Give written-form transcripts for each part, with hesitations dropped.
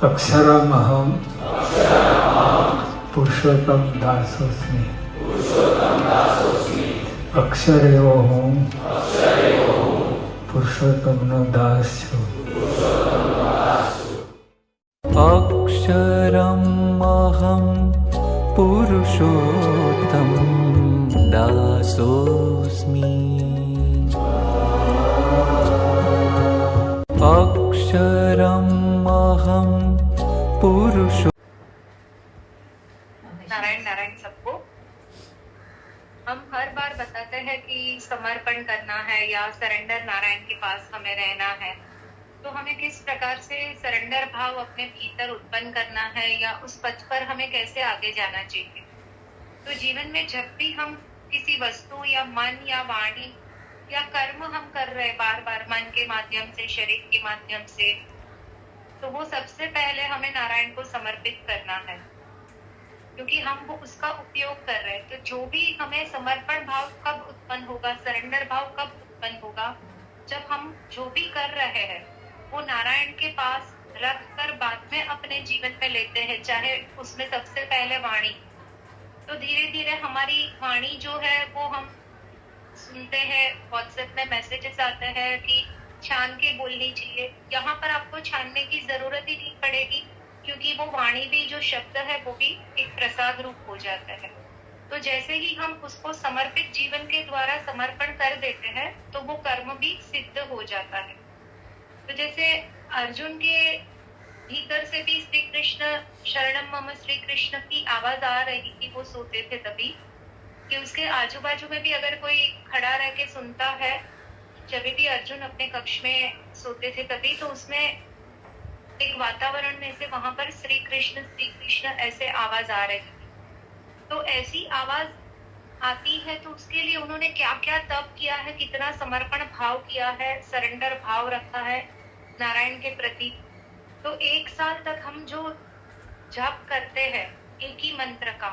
अक्षरमहं पुरुषोत्तम दासोस्मि। अक्षरेवोहं पुरुषोत्तमનો દાસ છું। अक्षरमहं पुरुषोत्तम दासोऽस्मि। अक्षरमहं पुरुषो। नारायण नारायण सबको। हम हर बार बताते हैं कि समर्पण करना है या सरेंडर नारायण के पास हमें रहना है, तो हमें किस प्रकार से सरेंडर भाव अपने भीतर उत्पन्न करना है या उस पथ पर हमें कैसे आगे जाना चाहिए। तो जीवन में जब भी हम किसी वस्तु या मन या वाणी या कर्म हम कर रहे बार बार मन के माध्यम से, शरीर के माध्यम से, तो वो सबसे पहले हमें नारायण को समर्पित करना है, क्योंकि हम वो उसका उपयोग कर रहे हैं। तो जो भी हमें समर्पण भाव कब उत्पन्न होगा, सरेंडर भाव कब उत्पन्न होगा, जब हम जो भी कर रहे हैं वो नारायण के पास रख कर बाद में अपने जीवन में लेते हैं, चाहे उसमें सबसे पहले वाणी। तो धीरे धीरे हमारी वाणी जो है वो हम सुनते हैं, व्हाट्सएप में मैसेजेस आते हैं कि छान के बोलनी चाहिए। यहाँ पर आपको छानने की जरूरत ही नहीं पड़ेगी, क्योंकि वो वाणी भी जो शब्द है वो भी एक प्रसाद रूप हो जाता है। तो जैसे ही हम उसको समर्पित जीवन के द्वारा समर्पण कर देते हैं तो वो कर्म भी सिद्ध हो जाता है। तो जैसे अर्जुन के भीतर से भी श्री कृष्ण शरणम मम श्री कृष्ण की आवाज आ रही थी, वो सोते थे तभी, कि उसके आजू बाजू में भी अगर कोई खड़ा रह के सुनता है, जब भी अर्जुन अपने कक्ष में सोते थे तभी, तो उसमें एक वातावरण में से वहां पर श्री कृष्ण ऐसे आवाज आ रही थी। तो ऐसी आवाज आती है तो उसके लिए उन्होंने क्या क्या तप किया है, कितना समर्पण भाव किया है, सरेंडर भाव रखा है नारायण के प्रति। तो 1 साल तक हम जो जाप करते हैं एक ही मंत्र का,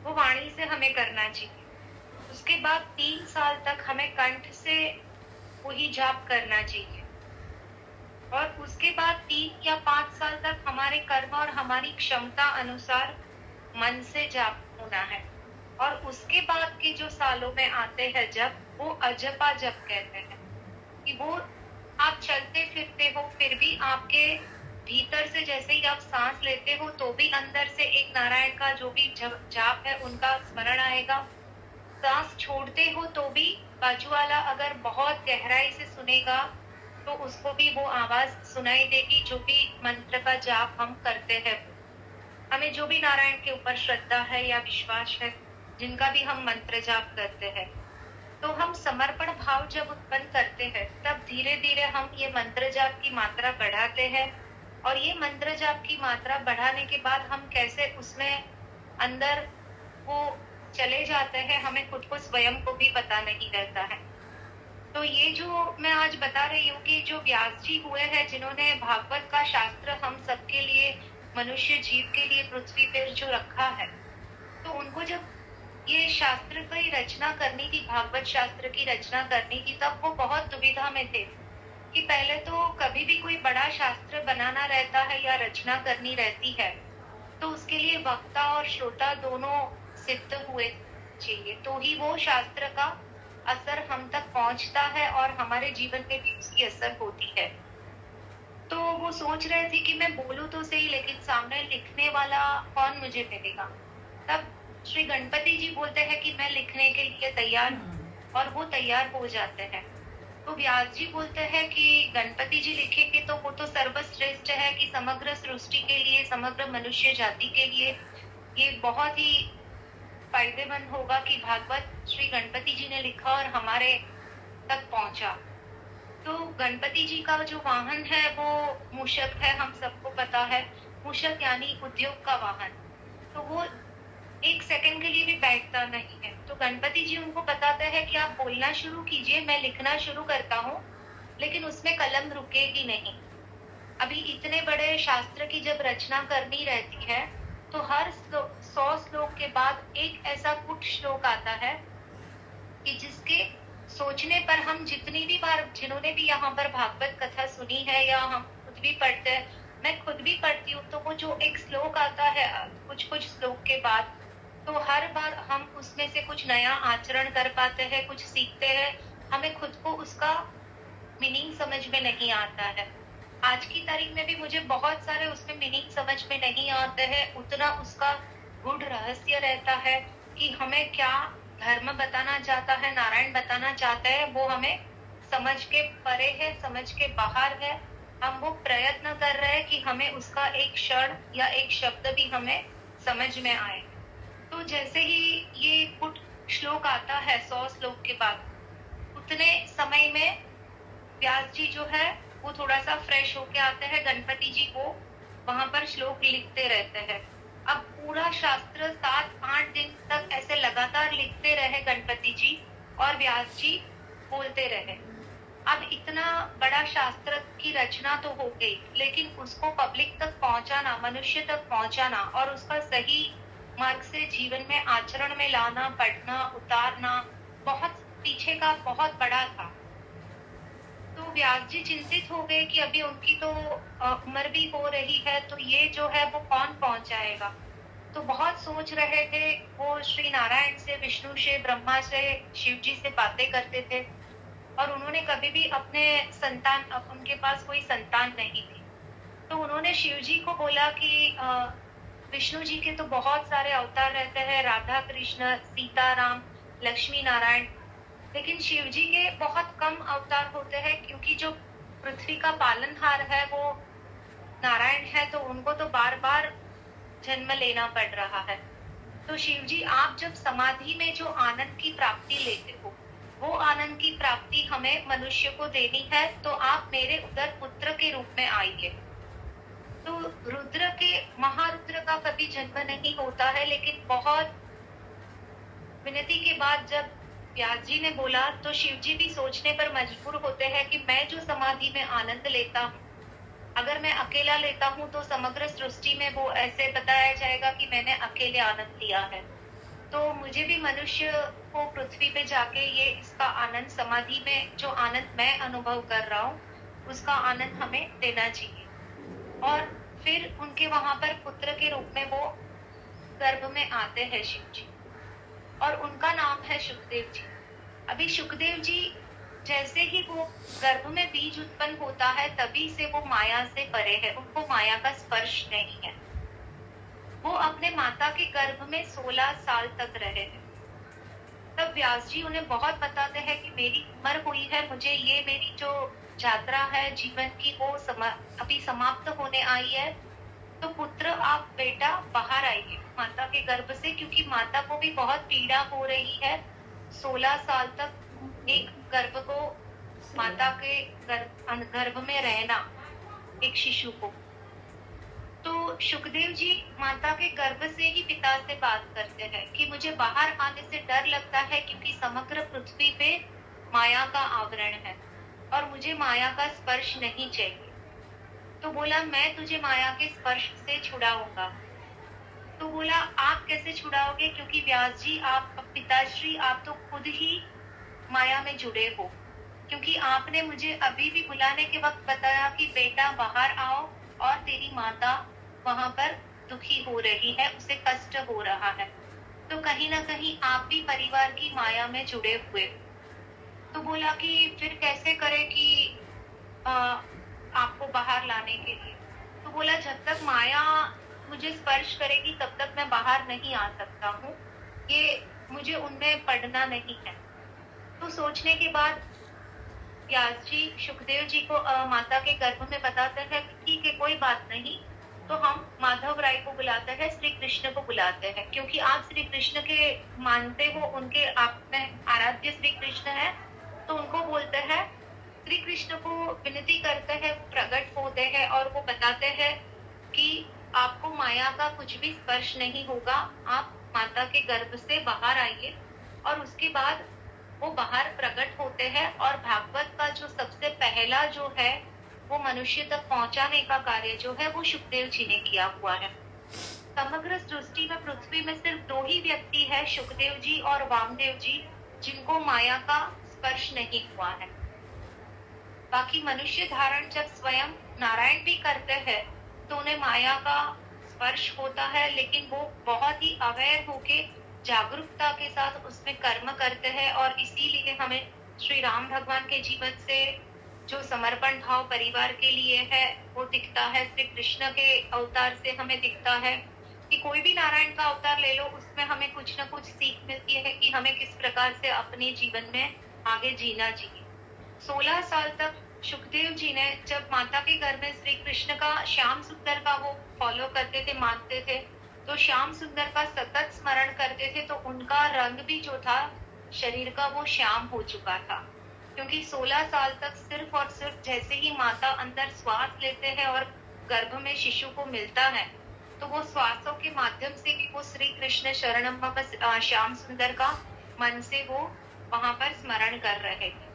वो वाणी से हमें करना चाहिए। उसके बाद 3 साल तक हमें कंठ से वही जाप करना चाहिए, और उसके बाद 3 या 5 साल तक हमारे कर्म और हमारी क्षमता अनुसार मन से जाप होना है। और उसके बाद के जो सालों में आते हैं जब, वो अजपा जप कहते हैं, कि वो आप चलते फिरते हो फिर भी आपके भीतर से जैसे ही आप सांस लेते हो तो भी अंदर से एक नारायण का जो भी जाप है उनका स्मरण आएगा। सांस छोड़ते हो तो भी बाजू वाला अगर बहुत गहराई से सुनेगा तो उसको भी वो आवाज सुनाई देगी, जो भी मंत्र का जाप हम करते हैं। हमें जो भी नारायण के ऊपर श्रद्धा है या विश्वास है, जिनका भी हम मंत्र जाप करते हैं, तो हम समर्पण भाव जब उत्पन्न करते हैं तब धीरे धीरे हम ये मंत्र जाप की मात्रा बढ़ाते हैं। और ये मंत्र जाप की मात्रा बढ़ाने के बाद हम कैसे उसमें अंदर वो चले जाते हैं, हमें खुद को स्वयं को भी पता नहीं रहता है। तो ये जो मैं आज बता रही हूँ कि जो व्यास जी हुए हैं, जिन्होंने भागवत का शास्त्र हम सबके लिए, मनुष्य जीव के लिए पृथ्वी पर जो रखा है, तो उनको जब ये शास्त्र की रचना करनी थी, भागवत शास्त्र की रचना करनी थी, तब वो बहुत दुविधा में थे कि पहले तो कभी भी कोई बड़ा शास्त्र बनाना रहता है या रचना करनी रहती है तो उसके लिए वक्ता और श्रोता दोनों सिद्ध हुए चाहिए, तो ही वो शास्त्र का असर हम तक पहुंचता है और हमारे जीवन में भी उसकी असर होती है। तो वो सोच रहे थे कि मैं बोलूं तो सही, लेकिन सामने लिखने वाला कौन मुझे मिलेगा। तब श्री गणपति जी बोलते हैं कि मैं लिखने के लिए तैयार हूँ, और वो तैयार हो जाते हैं। तो व्यास जी बोलते हैं कि गणपति जी लिखेंगे तो वो तो सर्वश्रेष्ठ है, कि समग्र सृष्टि के लिए, समग्र मनुष्य जाति के लिए ये बहुत ही फायदेमंद होगा कि भागवत श्री गणपति जी ने लिखा और हमारे तक पहुंचा। तो गणपति जी का जो वाहन है वो मूषक है, हम सबको पता है। मूषक यानी उद्योग का वाहन। तो वो 1 सेकंड के लिए भी बैठता नहीं है। तो गणपति जी उनको बताते हैं कि आप बोलना शुरू कीजिए, मैं लिखना शुरू करता हूँ, लेकिन उसमें कलम रुकेगी नहीं। अभी इतने बड़े शास्त्र की जब रचना करनी रहती है तो हर 100 श्लोक के बाद एक ऐसा कुछ श्लोक आता है कि जिसके सोचने पर हम जितनी भी बार, जिन्होंने भी यहाँ पर भागवत कथा सुनी है या हम खुद भी पढ़ते हैं, मैं खुद भी पढ़ती हूँ तो वो जो एक श्लोक आता है कुछ कुछ श्लोक के बाद, तो हर बार हम उसमें से कुछ नया आचरण कर पाते हैं, कुछ सीखते हैं, हमें खुद को उसका मीनिंग समझ में नहीं आता है। आज की तारीख में भी मुझे बहुत सारे उसमें मीनिंग समझ में नहीं आते हैं, उतना उसका गूढ़ रहस्य रहता है कि हमें क्या धर्म बताना चाहता है, नारायण बताना चाहते हैं, वो हमें समझ के परे है, समझ के बाहर है। हम वो प्रयत्न कर रहे हैं कि हमें उसका एक क्षण या एक शब्द भी हमें समझ में आए। तो जैसे ही ये पुट श्लोक आता है 100 श्लोक के बाद, उतने समय में व्यास जी जो है वो थोड़ा सा फ्रेश होके आते हैं, गणपति जी को वहां पर श्लोक लिखते रहते हैं। अब पूरा शास्त्र 7-8 दिन तक ऐसे लगातार लिखते रहे गणपति जी, और व्यास जी बोलते रहे। अब इतना बड़ा शास्त्र की रचना तो हो गई, लेकिन उसको पब्लिक तक पहुंचाना, मनुष्य तक पहुंचाना और उसका सही मार्ग से जीवन में आचरण में लाना, पढ़ना, उतारना बहुत पीछे का बहुत बड़ा था। तो व्यास जी चिंतित हो गए कि अभी उनकी तो उम्र भी हो रही है, तो ये जो है वो कौन पहुंचाएगा। तो बहुत सोच रहे थे, वो श्री नारायण से, विष्णु से, ब्रह्मा से, शिव जी से बातें करते थे, और उन्होंने कभी भी अपने संतान, उनके पास कोई संतान नहीं थी। तो उन्होंने शिव जी को बोला कि विष्णु जी के तो बहुत सारे अवतार रहते हैं, राधा कृष्ण, सीता राम, लक्ष्मी नारायण, लेकिन शिव जी के बहुत कम अवतार होते हैं, क्योंकि जो पृथ्वी का पालनहार है वो नारायण है, तो उनको तो बार बार जन्म लेना पड़ रहा है। तो शिव जी, आप जब समाधि में जो आनंद की प्राप्ति लेते हो, वो आनंद की प्राप्ति हमें मनुष्य को देनी है, तो आप मेरे उदर पुत्र के रूप में आइए। तो रुद्र के, महारुद्र का कभी जन्म नहीं होता है, लेकिन बहुत विनती के बाद जब व्यास जी ने बोला, तो शिव जी भी सोचने पर मजबूर होते हैं कि मैं जो समाधि में आनंद लेता हूँ, अगर मैं अकेला लेता हूँ तो समग्र सृष्टि में वो ऐसे बताया जाएगा कि मैंने अकेले आनंद लिया है। तो मुझे भी मनुष्य को पृथ्वी पे जाके ये इसका आनंद, समाधि में जो आनंद मैं अनुभव कर रहा हूँ, उसका आनंद हमें देना चाहिए। और फिर उनके वहां पर पुत्र के रूप में वो गर्भ में आते हैं शिव जी, और उनका नाम है सुखदेव जी। अभी सुखदेव जी जैसे ही वो गर्भ में बीज उत्पन्न होता है, तभी से वो माया से परे है, उनको माया का स्पर्श नहीं है। वो अपने माता के गर्भ में 16 साल तक रहे हैं। तब व्यास जी उन्हें बहुत बताते हैं कि मेरी उम्र हुई है, मुझे ये मेरी जो यात्रा है जीवन की वो अभी समाप्त होने आई है, तो पुत्र आप बेटा बाहर आइए माता के गर्भ से, क्योंकि माता को भी बहुत पीड़ा हो रही है 16 साल तक एक गर्भ को, माता के गर्भ में रहना एक शिशु को। तो सुखदेव जी माता के गर्भ से ही पिता से बात करते हैं कि मुझे बाहर आने से डर लगता है, क्योंकि समग्र पृथ्वी पे माया का आवरण है और मुझे माया का स्पर्श नहीं चाहिए। तो बोला, मैं तुझे माया के स्पर्श से छुड़ाऊंगा। तो बोला, आप कैसे छुड़ाओगे, क्योंकि व्यास जी, आप पिताश्री, आप तो खुद ही माया में जुड़े हो, क्योंकि आपने मुझे अभी भी बुलाने के वक्त बताया कि बेटा बाहर आओ, और तेरी माता वहां पर दुखी हो रही है, उसे कष्ट हो रहा है, तो कहीं ना कहीं आप भी परिवार की माया में जुड़े हुए। तो बोला कि फिर कैसे करें कि आपको बाहर लाने के लिए। तो बोला, जब तक माया मुझे स्पर्श करेगी तब तक मैं बाहर नहीं आ सकता हूँ, ये मुझे उनमें पढ़ना नहीं है। तो सोचने के बाद व्यास जी सुखदेव जी को माता के गर्भ में बताते हैं कि ठीक है, कोई बात नहीं, तो हम माधव राय को बुलाते हैं, श्री कृष्ण को बुलाते हैं, क्योंकि आप श्री कृष्ण के मानते हो, उनके आप में आराध्य श्री कृष्ण है, तो उनको बोलते हैं। श्री कृष्ण को विनती करते हैं, प्रकट होते हैं और वो बताते हैं कि आपको माया का कुछ भी स्पर्श नहीं होगा, आप माता के गर्भ से बाहर आइए। और उसके बाद वो बाहर प्रकट होते हैं, और भागवत का जो सबसे पहला जो है वो मनुष्य तक पहुंचाने का कार्य जो है वो सुखदेव जी ने किया हुआ है। समग्र सृष्टि में पृथ्वी में सिर्फ 2 ही व्यक्ति है, सुखदेव जी और वामदेव जी, जिनको माया का स्पर्श नहीं हुआ है। बाकी मनुष्य धारण जब स्वयं नारायण भी करते हैं, हमें माया का स्पर्श होता है, लेकिन वो बहुत ही अवेयर होके जागरूकता के साथ उसमें कर्म करते हैं। और इसीलिए हमें श्री राम भगवान के जीवन से जो समर्पण भाव परिवार के लिए है वो दिखता है। श्री कृष्ण के अवतार से हमें दिखता है कि कोई भी नारायण का अवतार ले लो, उसमें हमें कुछ ना कुछ सीख मिलती है कि हमें किस प्रकार से अपने जीवन में आगे जीना चाहिए। 16 साल तक सुखदेव जी ने जब माता के घर में श्री कृष्ण का श्याम सुंदर का वो फॉलो करते थे, मानते थे, तो श्याम सुंदर का सतत स्मरण करते थे, तो उनका रंग भी जो था शरीर का वो श्याम हो चुका था। क्योंकि 16 साल तक सिर्फ और सिर्फ जैसे ही माता अंदर श्वास लेते हैं और गर्भ में शिशु को मिलता है, तो वो श्वासों के माध्यम से कि वो श्री कृष्ण शरणम मम श्याम सुंदर का मन से वो वहां पर स्मरण कर रहे थे।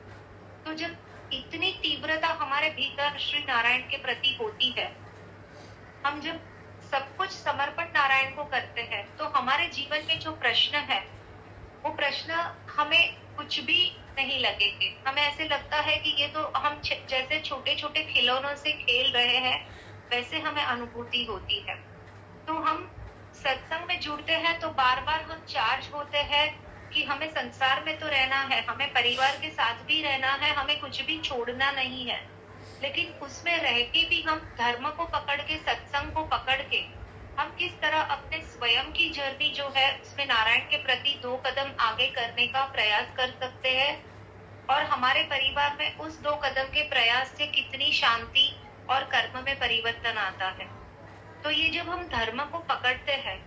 तो जब इतनी तीव्रता हमारे भीतर श्री नारायण के प्रति होती है, हम जब सब कुछ समर्पण नारायण को करते हैं, तो हमारे जीवन में जो प्रश्न है वो प्रश्न हमें कुछ भी नहीं लगेंगे। हमें ऐसे लगता है कि ये तो हम जैसे छोटे छोटे खिलौनों से खेल रहे हैं, वैसे हमें अनुभूति होती है। तो हम सत्संग में जुड़ते हैं तो बार बार हम चार्ज होते हैं कि हमें संसार में तो रहना है, हमें परिवार के साथ भी रहना है, हमें कुछ भी छोड़ना नहीं है। लेकिन उसमें रह के भी हम धर्म को पकड़ के, सत्संग को पकड़ के, हम किस तरह अपने स्वयं की जर्नी जो है उसमें नारायण के प्रति 2 कदम आगे करने का प्रयास कर सकते हैं, और हमारे परिवार में उस 2 कदम के प्रयास से कितनी शांति और कर्म में परिवर्तन आता है। तो ये जब हम धर्म को पकड़ते हैं,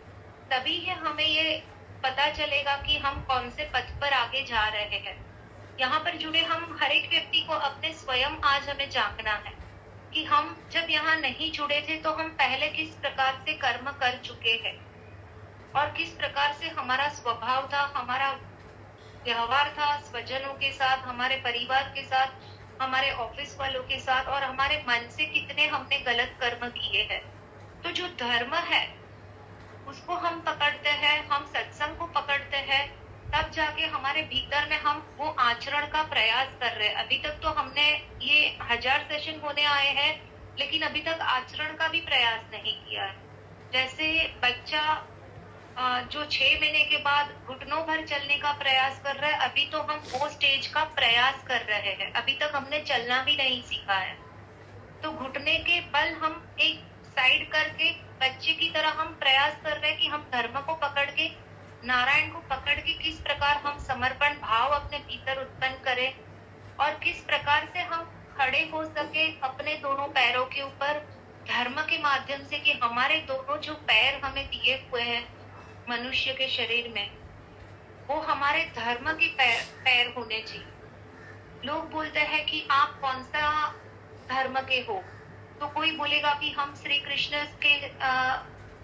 तभी है हमें ये पता चलेगा कि हम कौन से पथ पर आगे जा रहे हैं। यहाँ पर जुड़े हम हर एक व्यक्ति को अपने स्वयं आज हमें झांकना है कि हम जब यहाँ नहीं जुड़े थे तो हम पहले किस प्रकार से कर्म कर चुके हैं, और किस प्रकार से हमारा स्वभाव था, हमारा व्यवहार था स्वजनों के साथ, हमारे परिवार के साथ, हमारे ऑफिस वालों के साथ, और हमारे मन से कितने हमने गलत कर्म किए हैं। तो जो धर्म है उसको हम पकड़ते हैं, हम सत्संग को पकड़ते हैं, तब जाके हमारे भीतर में हम वो आचरण का प्रयास कर रहे हैं। अभी तक तो हमने ये 1000 सेशन होने आए हैं, लेकिन अभी तक आचरण का भी प्रयास नहीं किया है। जैसे बच्चा जो 6 महीने के बाद घुटनों भर चलने का प्रयास कर रहा है, अभी तो हम वो स्टेज का प्रयास कर रहे हैं, अभी तक हमने चलना भी नहीं सीखा है। तो घुटने के बल हम एक साइड करके बच्चे की तरह हम प्रयास कर रहे हैं कि हम धर्म को पकड़ के, नारायण को पकड़ के किस प्रकार हम समर्पण भाव अपने भीतर उत्पन्न करें, और किस प्रकार से हम खड़े हो सके अपने दोनों पैरों के ऊपर धर्म के माध्यम से, कि हमारे दोनों जो पैर हमें दिए हुए हैं मनुष्य के शरीर में, वो हमारे धर्म के पैर होने चाहिए। लोग बोलते हैं कि आप कौन सा धर्म के हो, तो कोई बोलेगा कि हम श्री कृष्ण के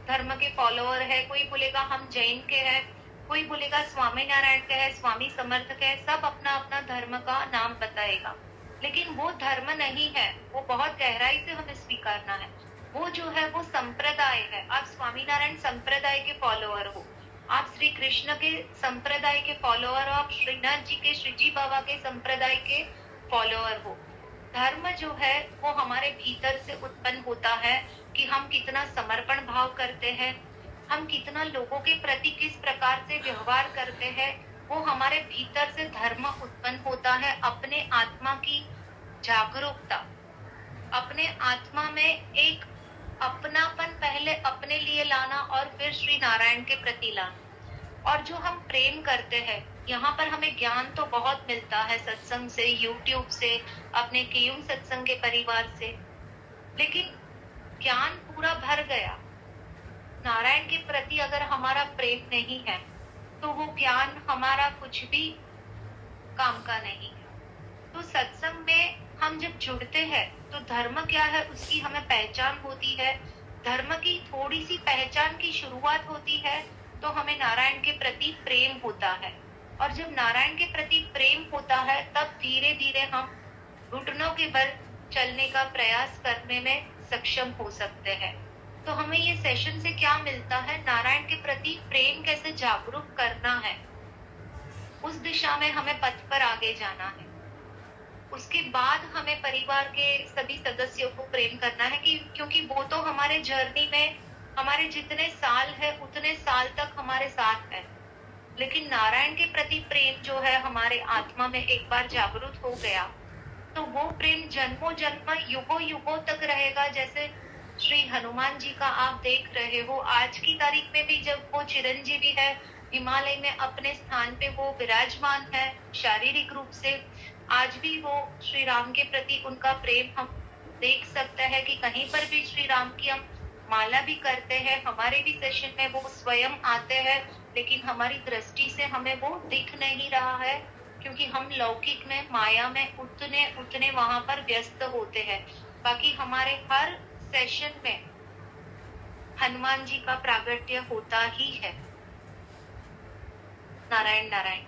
धर्म के फॉलोअर है, कोई बोलेगा हम जैन के हैं, कोई बोलेगा स्वामी नारायण के है, स्वामी समर्थ के है, सब अपना अपना धर्म का नाम बताएगा। लेकिन वो धर्म नहीं है, वो बहुत गहराई से हमें स्वीकारना है। वो जो है वो संप्रदाय है। आप स्वामी नारायण संप्रदाय के फॉलोअर हो, आप श्री कृष्ण के संप्रदाय के फॉलोअर हो, आप श्रीनाथ जी के, श्रीजी बाबा के संप्रदाय के फॉलोअर हो। धर्म जो है वो हमारे भीतर से उत्पन्न होता है कि हम कितना समर्पण भाव करते हैं, हम कितना लोगों के प्रति किस प्रकार से व्यवहार करते हैं, वो हमारे भीतर से धर्म उत्पन्न होता है। अपने आत्मा की जागरूकता, अपने आत्मा में एक अपनापन पहले अपने लिए लाना और फिर श्री नारायण के प्रति लाना। और जो हम प्रेम करते हैं, यहाँ पर हमें ज्ञान तो बहुत मिलता है सत्संग से, यूट्यूब से, अपने कीयुम सत्संग के परिवार से, लेकिन ज्ञान पूरा भर गया, नारायण के प्रति अगर हमारा प्रेम नहीं है तो वो ज्ञान हमारा कुछ भी काम का नहीं है। तो सत्संग में हम जब जुड़ते हैं तो धर्म क्या है उसकी हमें पहचान होती है। धर्म की थोड़ी सी पहचान की शुरुआत होती है तो हमें नारायण के प्रति प्रेम होता है, और जब नारायण के प्रति प्रेम होता है तब धीरे धीरे हम घुटनों के बल चलने का प्रयास करने में सक्षम हो सकते हैं। तो हमें ये सेशन से क्या मिलता है, नारायण के प्रति प्रेम कैसे जागरूक करना है, उस दिशा में हमें पथ पर आगे जाना है। उसके बाद हमें परिवार के सभी सदस्यों को प्रेम करना है कि क्योंकि वो तो हमारे जर्नी में हमारे जितने साल है उतने साल तक हमारे साथ है। लेकिन नारायण के प्रति प्रेम जो है हमारे आत्मा में एक बार जागरूक हो गया तो वो प्रेम जन्मों जन्म युगों युगों तक रहेगा। जैसे श्री हनुमान जी का आप देख रहे हो, आज की तारीख में भी जब वो चिरंजीवी है, हिमालय में अपने स्थान पे वो विराजमान है शारीरिक रूप से, आज भी वो श्री राम के प्रति उनका प्रेम हम देख सकते हैं कि कहीं पर भी श्री राम की हम माला भी करते हैं, हमारे भी सेशन में वो स्वयं आते हैं, लेकिन हमारी दृष्टि से हमें वो दिख नहीं रहा है क्योंकि हम लौकिक में माया में उतने वहां पर व्यस्त होते हैं। बाकी हमारे हर सेशन में हनुमान जी का प्रागट्य होता ही है। नारायण नारायण।